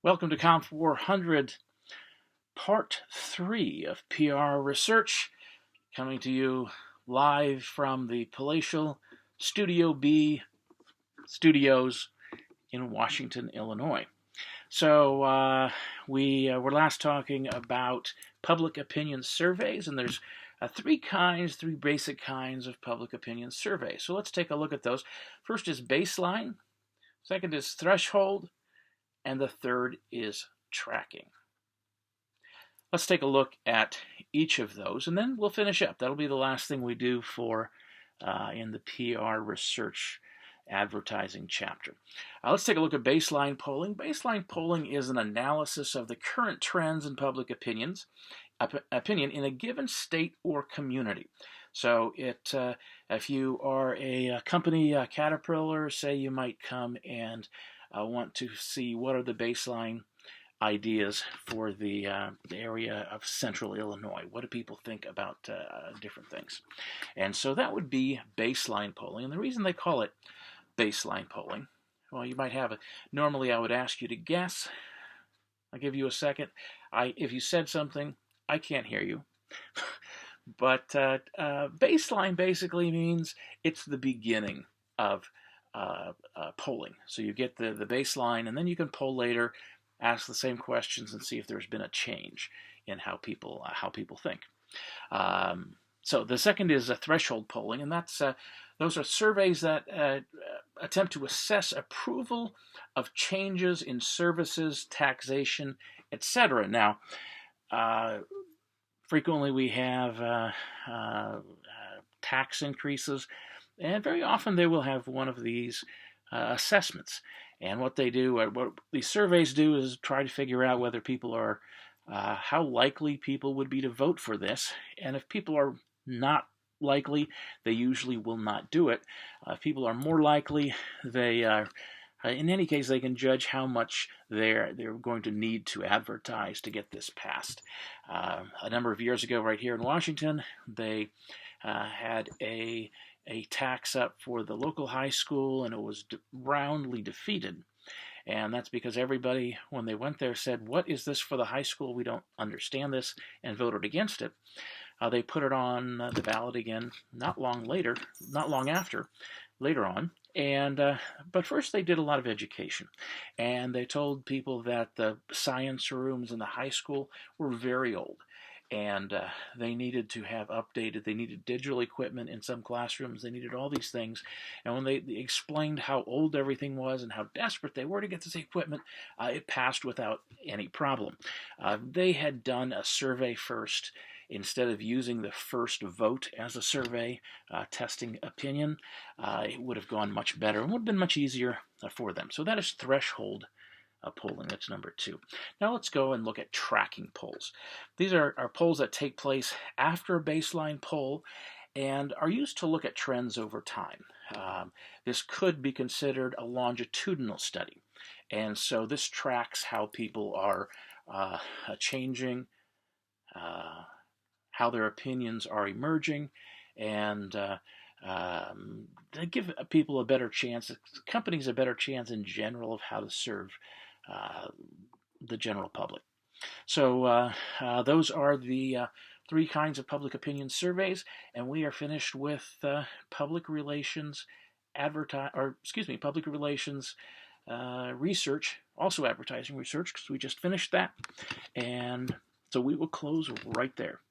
Welcome to Comp 400, Part 3 of PR Research, coming to you live from the Palatial Studio B studios in Washington, Illinois. So we were last talking about public opinion surveys, and there's three basic kinds of public opinion surveys. So let's take a look at those. First is baseline, second is threshold, and the third is tracking. Let's take a look at each of those, and then we'll finish up. That'll be the last thing we do for in the PR research advertising chapter. Let's take a look at baseline polling. Baseline polling is an analysis of the current trends in public opinion in a given state or community. So if you are a company, Caterpillar, say you might come and want to see what are the baseline ideas for the area of central Illinois. What do people think about different things? And so that would be baseline polling. And the reason they call it baseline polling, well, you might have normally I would ask you to guess. I'll give you a second. If you said something, I can't hear you. But baseline basically means it's the beginning of polling. So you get the baseline, and then you can poll later, ask the same questions, and see if there's been a change in how people think. So the second is a threshold polling, and those are surveys that attempt to assess approval of changes in services, taxation, etc. Now, frequently we have tax increases, and very often they will have one of these assessments. And what they do, what these surveys do, is try to figure out whether people are, how likely people would be to vote for this. And if people are not likely, they usually will not do it. If people are more likely, they in any case, they can judge how much they're going to need to advertise to get this passed. A number of years ago, right here in Washington, they had a tax up for the local high school, and it was roundly defeated. And that's because everybody, when they went there, said, "What is this for the high school? We don't understand this," and voted against it. They put it on the ballot again not long after, later on. And but first they did a lot of education, and they told people that the science rooms in the high school were very old, and they needed to have updated. They needed digital equipment in some classrooms. They needed all these things. And when they explained how old everything was and how desperate they were to get this equipment, it passed without any problem. They had done a survey first. Instead of using the first vote as a survey, testing opinion, it would have gone much better and would have been much easier for them. So that is threshold polling. That's number 2. Now let's go and look at tracking polls. These are polls that take place after a baseline poll and are used to look at trends over time. This could be considered a longitudinal study. And so this tracks how people are changing, how their opinions are emerging, and they give people a better chance, companies a better chance in general of how to serve the general public. So those are the 3 kinds of public opinion surveys, and we are finished with public relations research, also advertising research, because we just finished that, and so we will close right there.